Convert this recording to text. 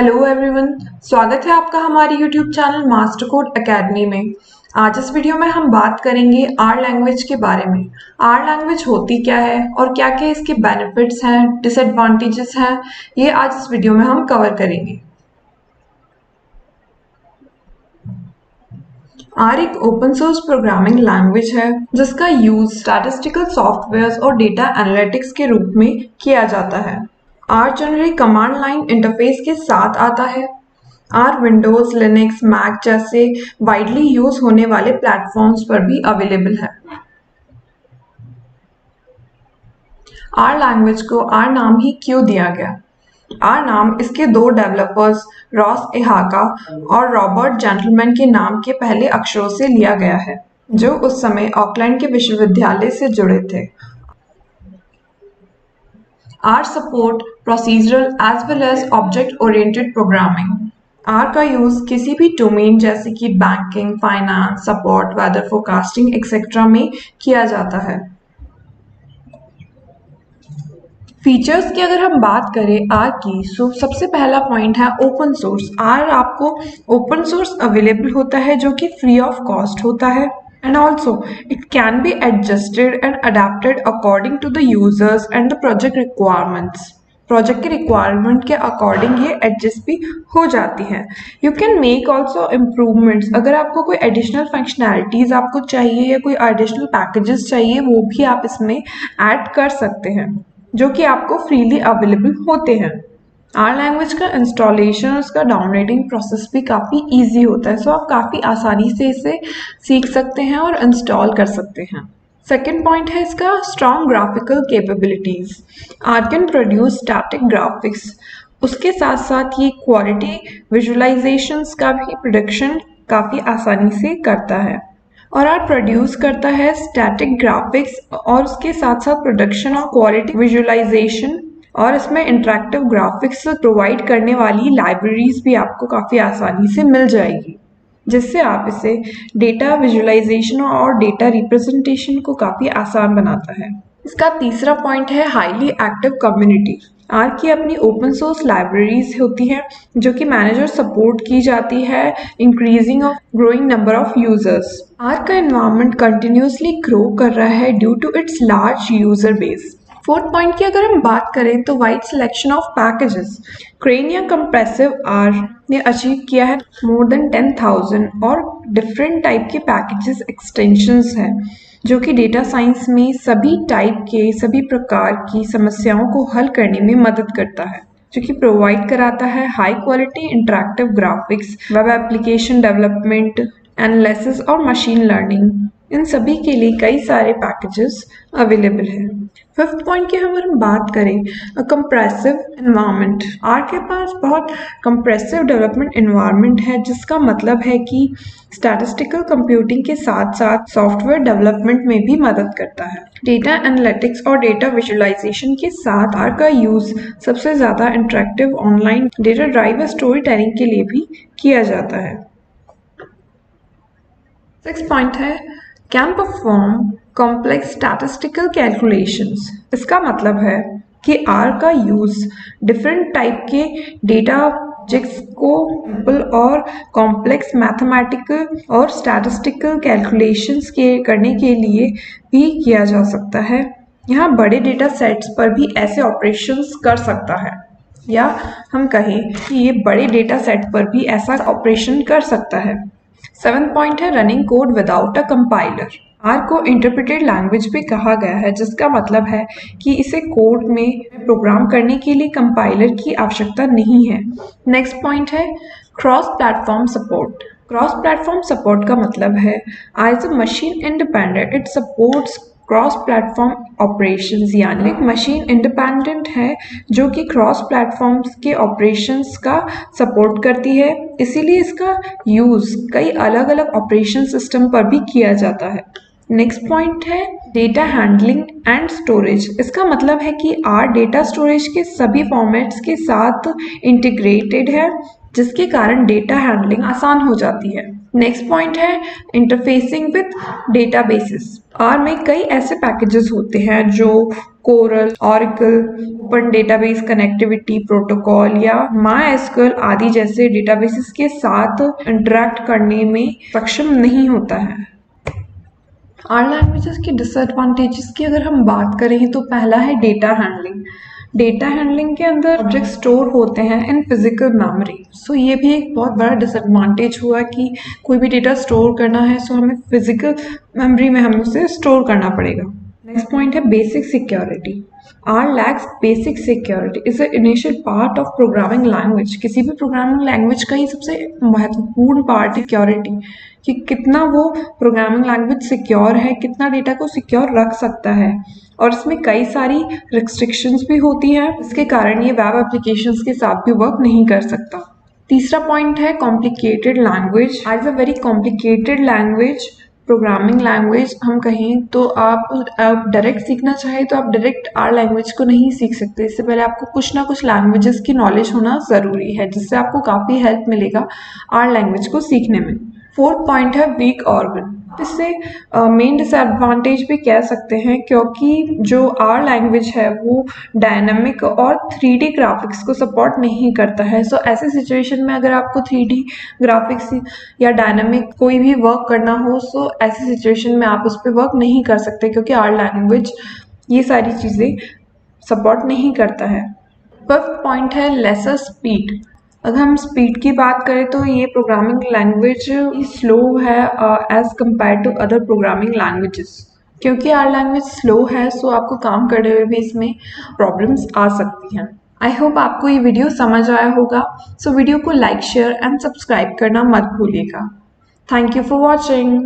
Hello everyone, स्वागत है आपका हमारे YouTube channel master code academy में। आज इस वीडियो में हम बात करेंगे आर लैंग्वेज के बारे में। आर लैंग्वेज होती क्या है और क्या क्या इसके बेनिफिट्स हैं, डिसएडवांटेजेस हैं, ये आज इस वीडियो में हम कवर करेंगे। आर एक ओपन सोर्स प्रोग्रामिंग लैंग्वेज है जिसका यूज स्टैटिस्टिकल सॉफ्टवेयर्स और डेटा एनालिटिक्स के रूप में किया जाता है। R generally command line interface के साथ आता है। आर विंडोज, लिनक्स, मैक जैसे वाइडली यूज होने वाले प्लेटफॉर्म्स पर भी अवेलेबल है। आर लैंग्वेज को आर नाम ही क्यों दिया गया? आर नाम इसके दो डेवलपर्स रॉस एहाका और रॉबर्ट जेंटलमैन के नाम के पहले अक्षरों से लिया गया है, जो उस समय ऑकलैंड के विश्वविद्यालय से जुड़े थे। R support procedural as well as object oriented programming. R का यूज किसी भी डोमेन जैसे कि banking, finance, support, weather forecasting etcetera में किया जाता है। फीचर्स की अगर हम बात करें आर की, तो सबसे पहला पॉइंट है ओपन सोर्स। आर आपको ओपन सोर्स अवेलेबल होता है जो कि फ्री ऑफ कॉस्ट होता है, and also it can be adjusted and adapted according to the users and the project requirements. Project के रिक्वायरमेंट के अकॉर्डिंग ये एडजस्ट भी हो जाती है। You can make also improvements. अगर आपको कोई एडिशनल फंक्शनैलिटीज आपको चाहिए या कोई एडिशनल पैकेजेस चाहिए, वो भी आप इसमें ऐड कर सकते हैं जो कि आपको फ्रीली अवेलेबल होते हैं। आर लैंग्वेज का इंस्टॉलेशन और उसका डाउनलोडिंग प्रोसेस भी काफ़ी इजी होता है, सो आप काफ़ी आसानी से इसे सीख सकते हैं और इंस्टॉल कर सकते हैं। सेकेंड पॉइंट है इसका strong graphical capabilities. R can produce static graphics, उसके साथ साथ ये क्वालिटी विजुअलाइजेशंस का भी प्रोडक्शन काफ़ी आसानी से करता है। और आर प्रोड्यूस करता है स्टैटिक ग्राफिक्स और उसके साथ साथ प्रोडक्शन और क्वालिटी विजुअलाइजेशन, और इसमें इंटरैक्टिव ग्राफिक्स प्रोवाइड करने वाली लाइब्रेरीज भी आपको काफ़ी आसानी से मिल जाएगी, जिससे आप इसे डेटा विजुअलाइजेशन और डेटा रिप्रेजेंटेशन को काफ़ी आसान बनाता है। इसका तीसरा पॉइंट है हाईली एक्टिव कम्युनिटी। आर की अपनी ओपन सोर्स लाइब्रेरीज होती हैं जो कि मैनेजर सपोर्ट की जाती है increasing of growing number of users. R का एनवायरनमेंट कंटिन्यूसली ग्रो कर रहा है due to its large user base. Fourth point की अगर हम बात करें तो wide selection of packages. CRAN या कंप्रेसिव आर ने अचीव किया है मोर देन 10,000 और डिफरेंट टाइप के पैकेजेस एक्सटेंशंस हैं जो कि डेटा साइंस में सभी टाइप के सभी प्रकार की समस्याओं को हल करने में मदद करता है, जो कि प्रोवाइड कराता है high quality interactive graphics, web application development, analysis और मशीन लर्निंग। इन सभी के लिए कई सारे पैकेजेस अवेलेबल है। फिफ्थ पॉइंट की अगर हम बात करें कंप्रेसिव एनवायरनमेंट। आर के पास बहुत कंप्रेसिव डेवलपमेंट एनवायरनमेंट है, जिसका मतलब है कि स्टैटिस्टिकल कंप्यूटिंग के साथ साथ सॉफ्टवेयर डेवलपमेंट में भी मदद करता है। डेटा एनालिटिक्स और डेटा विजुअलाइजेशन के साथ आर का यूज सबसे ज़्यादा interactive online data drive story telling के लिए भी किया जाता है। सिक्स पॉइंट है can perform complex statistical calculations. इसका मतलब है कि आर का यूज डिफरेंट टाइप के डेटा ऑब्जेक्ट्स को सिंपल और कॉम्प्लेक्स मैथमेटिकल और स्टैटिस्टिकल कैलकुलेशंस के करने के लिए भी किया जा सकता है। यहाँ बड़े डेटा सेट्स पर भी ऐसे ऑपरेशंस कर सकता है, या हम कहें कि ये बड़े डेटा सेट पर भी ऐसा ऑपरेशन कर सकता है। सेवंथ पॉइंट है running code without a compiler. R को इंटरप्रेटेड लैंग्वेज भी कहा गया है, जिसका मतलब है कि इसे कोड में प्रोग्राम करने के लिए कंपाइलर की आवश्यकता नहीं है। नेक्स्ट पॉइंट है cross platform support. Cross platform support का मतलब है as a machine independent it supports cross platform operations, यानी एक मशीन इंडिपेंडेंट है जो कि क्रॉस प्लेटफॉर्म्स के ऑपरेशंस का सपोर्ट करती है, इसीलिए इसका यूज कई अलग अलग ऑपरेशन सिस्टम पर भी किया जाता है। नेक्स्ट पॉइंट है डेटा हैंडलिंग एंड स्टोरेज। इसका मतलब है कि आर डेटा स्टोरेज के सभी फॉर्मेट्स के साथ इंटीग्रेटेड है, जिसके कारण डेटा हैंडलिंग आसान हो जाती है। नेक्स्ट पॉइंट है इंटरफेसिंग विद डेटाबेसेस। आर में कई ऐसे पैकेजेस होते हैं जो coral, oracle, open database connectivity protocol या MySQL आदि जैसे डेटाबेसेस के साथ इंटरैक्ट करने में सक्षम नहीं होता है। आर लैंग्वेजेस की डिसएडवांटेजेस की अगर हम बात करें तो पहला है डेटा हैंडलिंग। डेटा हैंडलिंग के अंदर ऑब्जेक्ट स्टोर होते हैं इन फिजिकल मेमोरी। सो ये भी एक बहुत बड़ा डिसएडवांटेज हुआ कि कोई भी डेटा स्टोर करना है सो हमें फिजिकल मेमोरी में हमें उसे स्टोर करना पड़ेगा। नेक्स्ट पॉइंट है basic security. R lacks basic security is an initial part of programming language। किसी भी प्रोग्रामिंग लैंग्वेज का ही सबसे महत्वपूर्ण पार्ट है सिक्योरिटी, कि कितना वो प्रोग्रामिंग लैंग्वेज सिक्योर है, कितना डेटा को सिक्योर रख सकता है। और इसमें कई सारी रिस्ट्रिक्शंस भी होती हैं, इसके कारण ये वेब एप्लीकेशंस के साथ भी वर्क नहीं कर सकता। तीसरा पॉइंट है complicated language. R is a very complicated language. Programming language हम कहें तो आप डायरेक्ट सीखना चाहें तो आप डायरेक्ट आर लैंग्वेज को नहीं सीख सकते। इससे पहले आपको कुछ ना कुछ लैंग्वेजेस की नॉलेज होना ज़रूरी है, जिससे आपको काफ़ी हेल्प मिलेगा आर लैंग्वेज को सीखने में। फोर्थ पॉइंट है वीक ऑर्गन। इससे मेन डिसएडवांटेज भी कह सकते हैं, क्योंकि जो आर लैंग्वेज है वो डायनामिक और 3D ग्राफिक्स को सपोर्ट नहीं करता है। सो ऐसे सिचुएशन में अगर आपको 3D ग्राफिक्स या डायनामिक कोई भी वर्क करना हो, सो ऐसी सिचुएशन में आप उस पर वर्क नहीं कर सकते, क्योंकि आर लैंग्वेज ये सारी चीज़ें सपोर्ट नहीं करता है। फिफ्थ पॉइंट है लेसर स्पीड। अगर हम स्पीड की बात करें तो ये प्रोग्रामिंग लैंग्वेज स्लो है as compare to other programming languages. क्योंकि आर लैंग्वेज स्लो है सो आपको काम करने में भी इसमें प्रॉब्लम्स आ सकती हैं। आई होप आपको ये वीडियो समझ आया होगा। सो वीडियो को लाइक, शेयर एंड सब्सक्राइब करना मत भूलिएगा। Thank you for watching.